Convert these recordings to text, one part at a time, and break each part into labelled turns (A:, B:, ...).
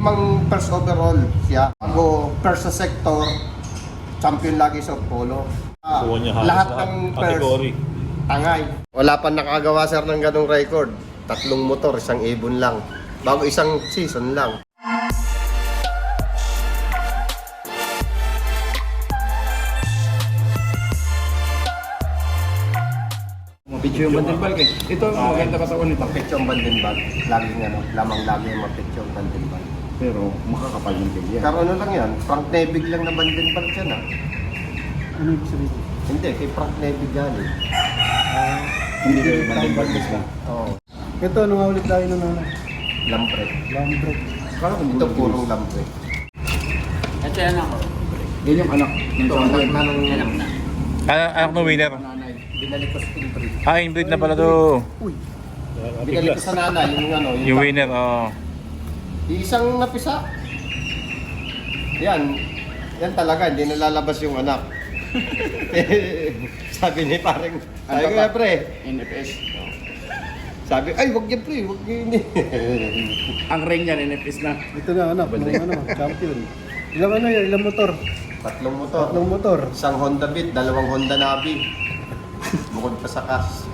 A: limang first overall siya. Ako, first sa sector, champion lagi sa polo. Lahat ng first, tangay. Wala pa nakagawa sir ng ganong record. 3 motor, isang ibon lang. Bago isang season lang.
B: Picture yung Vandenberg eh. Ito, maganda pa sa ulit.
A: Mapityo ang Vandenberg. Laging lamang lagi yung mapityo ang Vandenberg.
B: Pero makakapal yung tigyan.
A: Pero ano lang yan, Frank Nebig lang na Vandenberg yan ha.
C: Ano ibig sabihin?
A: Hindi, kay Frank Nebig galing.
B: Hindi kayo Vandenberg lang.
A: Oo.
C: Ito, ano nga ulit tayo nun?
A: Lampre.
C: Lambrek.
B: Kala ko
A: Ito purong lampre.
D: Ito yan ako.
B: Yan yung anak.
A: Ito, anak na nung
D: Yan ang na.
E: Anak ng winner.
B: Nanay.
A: binalik ko sa inbreed.
E: Inbreed na pala to.
A: Uy! Binalik ko sa nana, yung ano,
E: Yung winner, oh.
A: Isang napisa. Yan. Yan talaga, hindi nalalabas yung anak. Sabi ni parang, sabi ko pre.
B: NFS.
A: Sabi, ay wag yan pre, wag yan.
B: Ang ring niya, NFS na.
C: Ito na anak, ng champion. Ilang ano yan, ilang motor?
A: 3 motor.
C: 3 motor.
A: Isang Honda Beat, 2 Honda Navi. Bukod pa sa cash.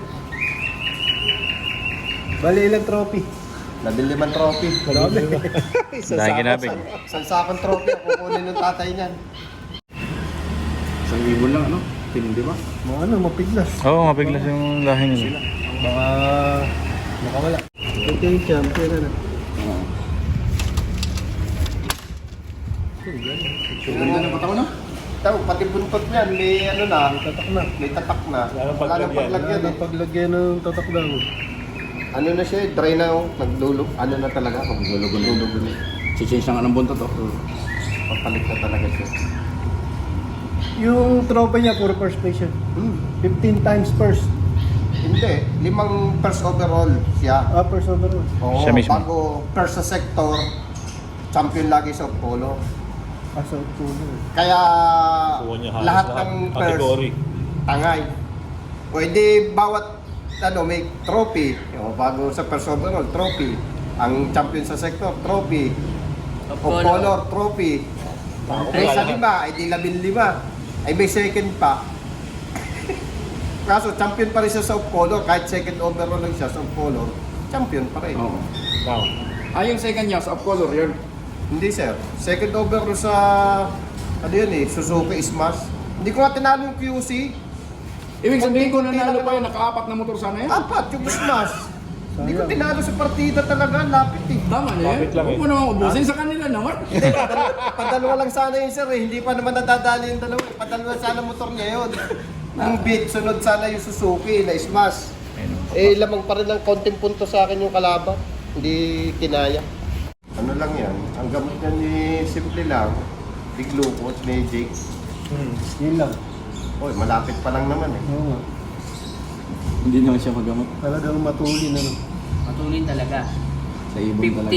C: Bali ilang trophy?
A: 15 trophy.
C: Marami.
E: Dahil ginabing.
A: Isang sakong trophy, ako kukunin ng tatay niyan.
B: 1,000 lang, ano? Tindi ba?
C: Mga ano, mapiglas.
E: Oo, oh, mapiglas yung lahi nila.
C: Baka makawala. Ito yung champion ano.
B: Oo. Ganda ng katawan, no?
A: Tawag, pati buntot niyan, may ano na,
C: Tatak na.
A: may tatak na. Wala nang paglagyan eh.
C: Paglagyan ng tatak daw.
A: Ano na siya, dry na oh. Naglulog, ano na talaga, maglulog na.
B: Si-change na nga ng buntot, oh.
A: Papalit na talaga siya.
C: Yung tropa niya, puro first place yun. 15 times first.
A: Hindi, 5 first overall siya.
C: First overall.
A: Oo,
E: Siya mismo.
A: bago first sa sector, champion lagi sa polo.
C: Asa puno.
A: Kaya lahat ng first, tangay. Pwede bawat ano, may trophy. O, bago sa first overall, trophy. Ang champion sa sector, trophy. O color, trophy. Ay sa 5, ay di 15. Ay may second pa. Kaso champion pa rin siya sa color, kahit second overall lang siya sa color, champion pa rin.
B: Oo. Yung second niya, sa off-color, yun.
A: Hindi sir, second overall sa ano yun eh, Suzuki Smash. Hindi ko nga tinalo yung QC.
B: Ibig sabihin ko nanalo pa yun, naka-4 na motor sana yan.
A: 4 yung Smash. Hindi ko tinalo sa partida talaga, lapit eh.
B: Tama na yan. Huwag mo naman ubusin sa kanila naman.
A: Padalawa lang sana yun sir eh, hindi pa naman nadadali yung dalawa. Padalawa sana motor niya yun. Ang beat, sunod sana yung Suzuki na Smash. Eh lamang pa rin ng konting punto sa akin yung kalaban. Hindi kinaya. Ano lang yan, ang gamot niya ni simple lang, big glucose, magic.
C: Yun lang.
A: Oy, malapit pa lang naman eh.
C: Oo nga.
B: Hindi naman siya magamot.
C: Talagang matulin ano.
D: Matulin talaga.
B: Sa ibon talaga.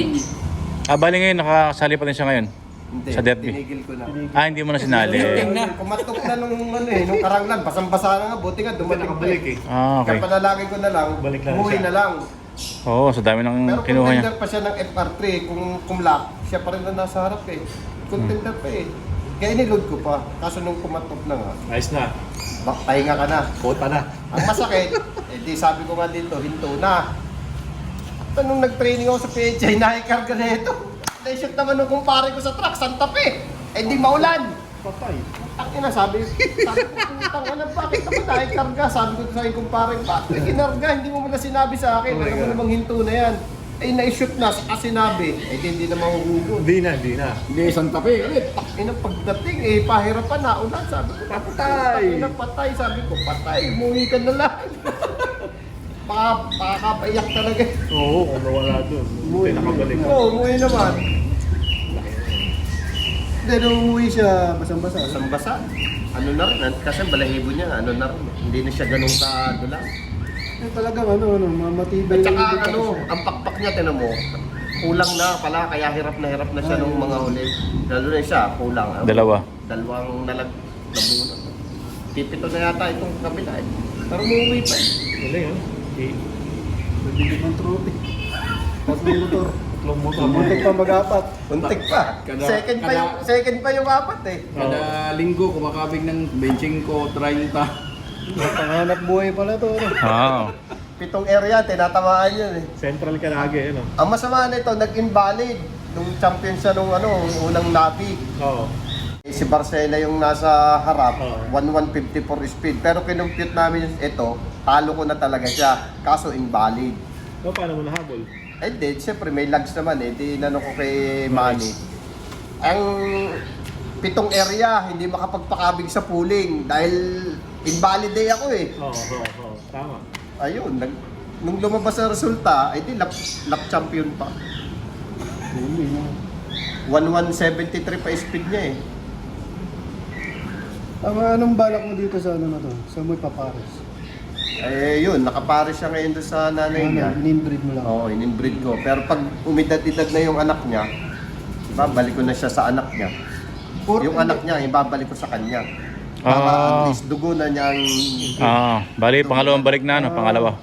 D: 15.
E: Bali ngayon, nakasali pa rin siya ngayon.
A: Hindi,
E: Sa derby.
A: tinigil ko na.
E: Hindi mo na sinali.
A: Kumatok na nung ano eh, nung karanglan, basang-basa na nga, buti nga dumating pa eh.
E: Okay.
A: Kaya panalangin ko na lang, umuwi na lang.
E: Oo, sa dami ng
A: Pero
E: kinuha niya.
A: contender pa siya ng FR3, kung kumlak, siya pa rin na nasa harap eh. Contender pa eh. Kaya iniload ko pa, kaso nung kumatok na nga,
F: Ayos na.
A: pahinga ka na.
F: Kota na.
A: Ang masakit, di sabi ko nga dito, hinto na. At nung nag-training ako sa PHA, nakikarga na ito. Na-shoot naman nung kumpare ko sa truck, Santa Fe. Eh di maulan.
C: Patay.
A: Ang ina, sabi ko, putang ina, bakit ako nakikarga? Sabi ko sa akin kumpare, bakit kinarga? Hindi mo muna sinabi sa akin. Alam mo namang hinto na yan. Eh na-shoot na, sinabi. Eh hindi na mahuhugot.
F: Hindi na.
B: Hindi, Santa Fe ulit.
A: Ina, pagdating, pahirapan na ulan. Sabi ko, patay. Patay, sabi ko, patay. Umuwi ka na lang. Pakakapaiyak talaga.
F: Oo, kung nawala doon. Hindi nakabalik.
A: Oo, umuwi naman.
C: Hindi, nung umuwi siya, basang-basa.
A: Isang basa. Ano na rin, kasi balahibo niya, ano na rin. Hindi na siya ganun kadula.
C: Talagang ano, matibay.
A: At saka ano, ang pakpak niya, tinan mo, kulang na pala, kaya hirap na siya nung mga huli. Lalo na siya, kulang. Dalawang nabunot. Pipito na yata itong kabila eh. Pero umuwi pa eh.
F: Galing, ha?
C: Nabigyan ng trophy. 3 motor.
F: tatlong motor.
C: Muntik pa mag-apat.
A: Untik pa. Second pa yung apat eh.
B: Kada linggo, kumakabig ng 25, 30.
C: Panganap buhay pala to. Ano?
E: Oo.
A: 7 area, tinatamaan yun eh.
F: Central ka lagi, ano?
A: Ang masama nito, nag-invalid nung champion siya nung unang Navi.
F: Oo.
A: Si Barcela yung nasa harap,
F: Oo.
A: 1154 speed. Pero kinumpute namin ito, talo ko na talaga siya. Kaso invalid.
F: So, paano mo nahabol?
A: Eh di, siyempre may lags naman eh. Di inano ko kay Manny. Ang 7 area, hindi makapagpakabig sa pooling dahil invalid day ako eh.
F: Oo. Tama.
A: Ayun, nung lumabas ang resulta, ay di lap champion pa. 1173 pa speed niya eh.
C: Anong balak mo dito sa ano na to? Sa mo papares?
A: Eh yun, nakapares siya ngayon doon sa nanay niya.
C: In-inbreed mo lang.
A: Oo, in-inbreed ko. Pero pag umidad-idad na yung anak niya, ibabalik ko na siya sa anak niya. Yung anak niya, ibabalik ko sa kanya. Para at least dugo na niya ang
E: Bali, pangalawang balik na, ano? Pangalawa.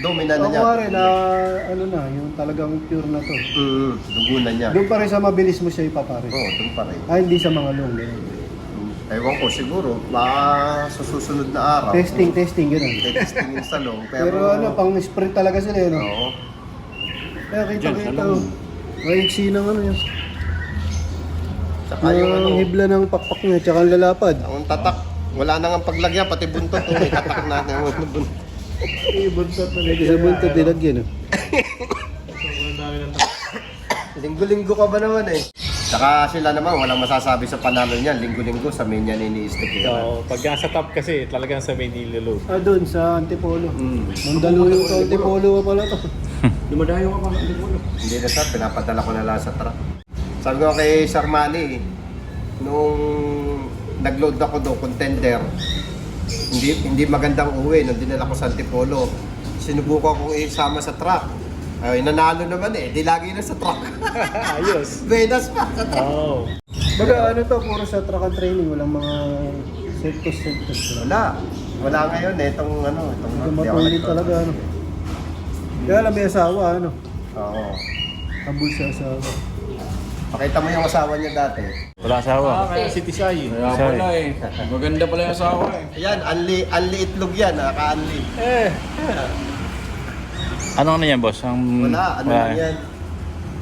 A: dominant na
C: Ako
A: niya.
C: nga rin na ano na, yung talagang pure na to.
A: Dugo na niya.
C: Doon pa rin sa mabilis mo siya ipapares.
A: Oo, doon pa rin.
C: Hindi sa mga long. Ganun.
A: Ewan ko, siguro, baka sa susunod na araw.
C: Testing, gano'n.
A: Testing yung salong.
C: Pero ano, pang sprint talaga sila yun. No?
A: Oo.
C: Kaya kita-kita. Maiksi ng ano yun.
A: Saka yung
C: Yung hibla ng pakpak niya, tsaka ang lalapad.
A: ang tatak. Wala na nga paglagyan, pati buntot. May tatak na.
C: Buntot na lagi sa buntot, dilagyan.
F: Sobrang dami ng
A: Linggo-linggo ka ba naman eh? Saka sila naman, walang masasabi sa panalo niyan. Linggo-linggo sa main niya ini-stick nila.
F: So, pag nasa top kasi, talagang sa may nilolo.
C: Doon sa Antipolo. Mandalo yung sa Antipolo pala to.
B: Dumadayo ka pa ng Antipolo.
A: Hindi na sir, pinapadala ko na lang sa truck. Sabi ko kay Sir Manny, nung nag-load ako doon, contender, hindi magandang uwi nung dinala ko sa Antipolo. Sinubukan kong isama sa truck. Ay, nanalo naman eh, di lagi na sa truck.
F: Ayos.
A: Vedas pa sa truck.
F: Oo.
C: Baga ano to, puro sa track and training, walang mga sectors.
A: Wala ngayon eh, itong
C: Ito
A: hindi ako
C: matuloy
A: nagto-
C: talaga ano. Kaya alam may asawa ano.
A: Oo.
C: Habol sa asawa.
A: Pakita mo yung asawa niya dati.
E: Wala asawa.
B: Kaya si Tisay. Kaya
E: Tisay.
B: pala eh. Maganda pala yung asawa eh.
A: Ayan, anli itlog yan, naka-anli.
E: Ano yan, boss?
A: Wala, ano lang yan?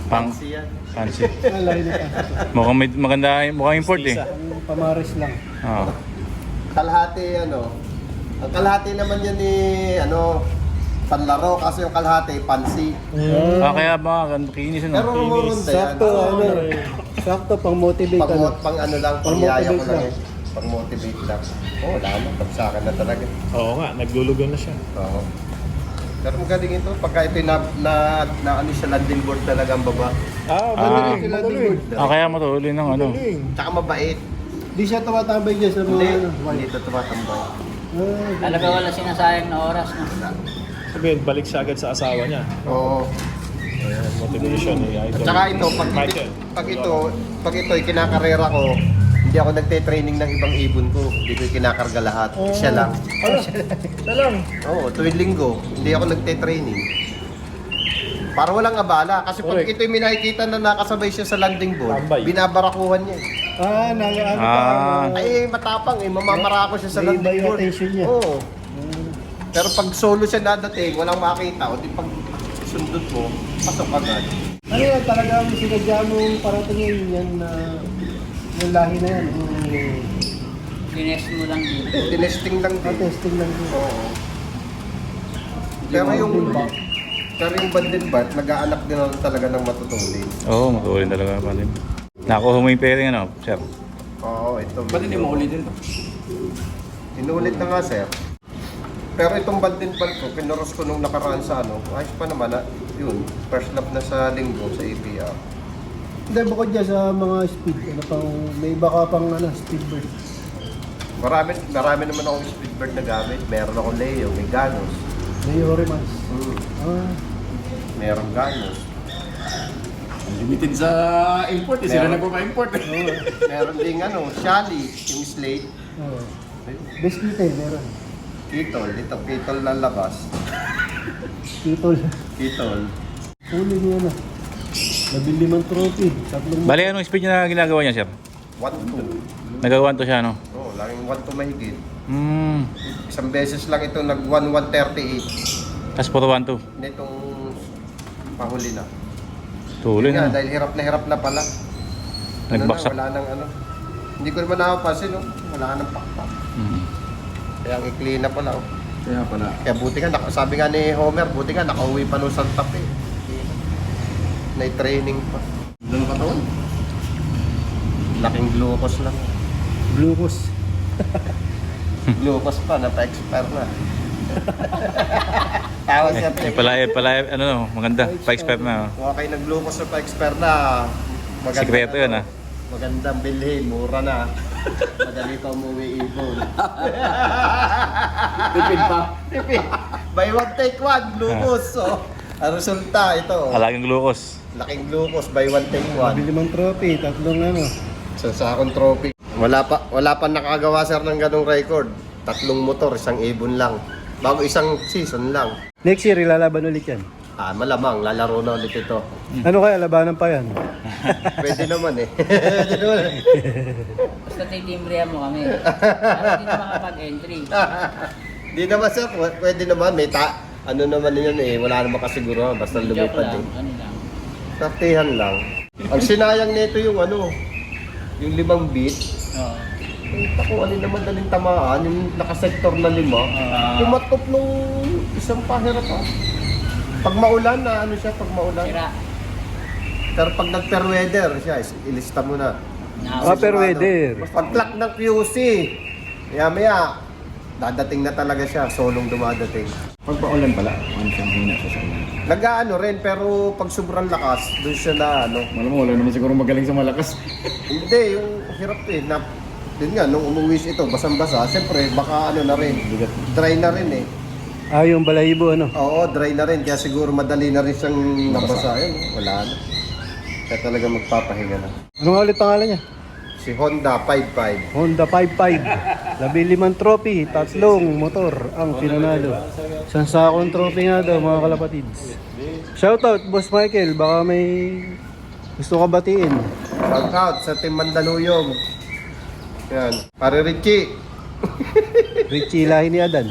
E: Pang
A: Fancy yan.
E: fancy.
C: Ang lahi na ito.
E: Mukhang import eh.
C: Ang pamaris lang.
E: Oo.
A: Kalahati ang kalahati naman yan ni panlaro kasi yung kalahati fancy.
E: Kaya ba, kinis ano?
A: Pero rumurunda yan.
C: Sakto ano. Sakto pang motivate ano.
A: Pang ano lang,
C: Pang
A: pangyaya ko
C: motivate
A: lang
C: lang.
A: eh. Pang motivate lang. Oo, wala na, pagsakan na talaga.
F: Oo nga, naglulugon na siya.
A: Oo. Pero magaling ito, pagka ito na ano siya, landing board talaga ang baba.
C: Magaling sila din.
E: Kaya matuloy ng ano.
A: Tsaka mabait.
C: Di siya tumatambay dyan sa mga ano.
A: Hindi ito tumatambay.
D: Talaga wala sinasayang na oras. No?
F: Sabihin, balik siya agad sa asawa niya.
A: Oo.
F: Ayan, motivation ni Idol.
A: Tsaka ito,
F: Michael.
A: pag ito, kinakarera ko, hindi ako nagte-training ng ibang ibon ko. Hindi ko kinakarga lahat. Siya lang.
F: Siya lang.
A: Oo, tuwing linggo, hindi ako nagte-training. Para walang abala. Kasi pag
F: Correct.
A: ito yung nakikita na nakasabay siya sa landing board,
F: Tambay.
A: binabarakuhan niya eh.
C: Ano pa.
A: Ay, matapang eh. Mamamarako siya sa
C: May iba
A: landing
C: yung
A: board.
C: attention niya.
A: Oo. Pero pag solo siya dadating, walang makita. O di pag sundot mo, pasok agad.
C: Ano yan, talagang sinadya mong paratingin yan na yung lahi na yan.
D: Finesse mo lang dito.
A: Tinesting lang din.
C: Testing lang din.
A: Oo. Pero yung Bandenbart, nag-aanak din ako talaga ng matutuloy.
E: Oo, matuloy talaga pa din. Nakuha mo yung pairing ano, sir?
A: Oo, ito.
B: Ba't hindi mo ulitin to?
A: Inulit na nga, sir. Pero itong Bandenbart ko, pinuros ko nung nakaraan sa ayos pa naman yun, first lap na sa linggo sa APR.
C: Hindi, bukod dyan sa mga speed. Ano pang, may baka pang speed bird.
A: Marami naman akong speedbird na gamit. Meron akong Leo, may Ganos.
C: May Orimas.
A: Meron Ganos.
B: Limited sa import eh. Sila
A: Meron.
B: nagpapa-import eh.
A: Meron ding Shally, yung Slate.
C: Biscuit meron.
A: Kitol na labas.
C: Kitol.
A: Kitol.
C: Huli niya na. Nabilimang trophy. Tatlong
E: Bali, anong speed niya na ginagawa niya, sir?
A: 1-2.
E: Nagawan to siya, no?
A: Oo, laging 1-2 mahigit.
E: Hmm.
A: Isang beses lang ito nag-1-138
E: Tapos puro 1-2.
A: nitong pahuli na.
E: Tuloy
A: Nga,
E: na.
A: dahil hirap na pala.
E: Nagbaksak.
A: Wala nang ano. Hindi ko naman nakapansin, no? Wala nang pakpak.
E: Hmm.
A: Kaya ang ikli na pala, oh.
B: Kaya pala.
A: Kaya buti nga, sabi nga ni Homer, buti nga nakauwi pa nung Santa Fe. Training pa.
B: Ano katawan?
A: Laking glucose lang.
C: glucose.
A: Glucose pa, napa-expire na. Tawa siya.
E: Ano, no, maganda. Pa-expert na.
A: Kung kayo nag-glucose na pa-expire na, maganda
E: Sikreto
A: na,
E: yun,
A: no? Magandang bilhin, mura na. Madali pa umuwi ibon.
B: Tipid pa.
A: Buy one, take one, glucose. So, ang resulta, ito.
E: Alagang glucose.
A: Laking glucose, buy one, take one.
C: Nabilimang trophy. Tatlong ano.
A: Sa akong trophy. Wala pa nakagawa sir ng ganong record. 3 motor, isang ibon lang. Bago isang season lang.
C: Next year, ilalaban ulit yan.
A: Malamang, lalaro na ulit ito.
C: Ano kaya, labanan pa yan?
A: Pwede naman eh. Pwede naman eh.
D: Basta titimbrihan mo kami. Para hindi na makapag-entry.
A: Di naman sir, pwede naman. May ano naman yun eh, wala naman kasiguro. Basta
D: Joke
A: lumipad
D: lang.
A: eh.
D: Ano lang.
A: Sartihan lang. Ang sinayang nito yung ano, yung 5 beat.
D: Oo.
A: Kung alin naman daling tamaan, yung nakasektor na 5. Tumatop nung isang pahirap ah. Pag maulan na ano siya, pag maulan.
D: Sira.
A: Pero pag nag-fair weather siya, ilista mo na.
C: Per weather.
A: Pag clock ng QC, maya dadating na talaga siya, solong dumadating.
B: Pag paulan pala, ano siyang hina sa sana.
A: Nag-ano rin, pero pag sobrang lakas, doon siya na ano.
B: Malam mo, wala naman siguro magaling sa malakas.
A: Hindi, yung hirap eh. Yun nga, nung umuwi ito, basang-basa, siyempre, baka ano na rin, dry na rin eh.
C: Yung balahibo, ano?
A: Oo, dry na rin, kaya siguro madali na rin siyang nabasa. Yun, wala na. Kaya talaga magpapahinga na.
C: Ano nga ulit pangalan niya?
A: Si Honda 55.
C: Honda 55. Nabilimang trophy. Tatlong motor ang pinanalo. Isang sakong trophy nga daw, mga kalapatids. Shoutout, Boss Michael. Baka may gusto ka batiin.
A: Shout out sa Team Mandaluyong. Yan. Pare Richie.
C: Richie, lahi ni Adan.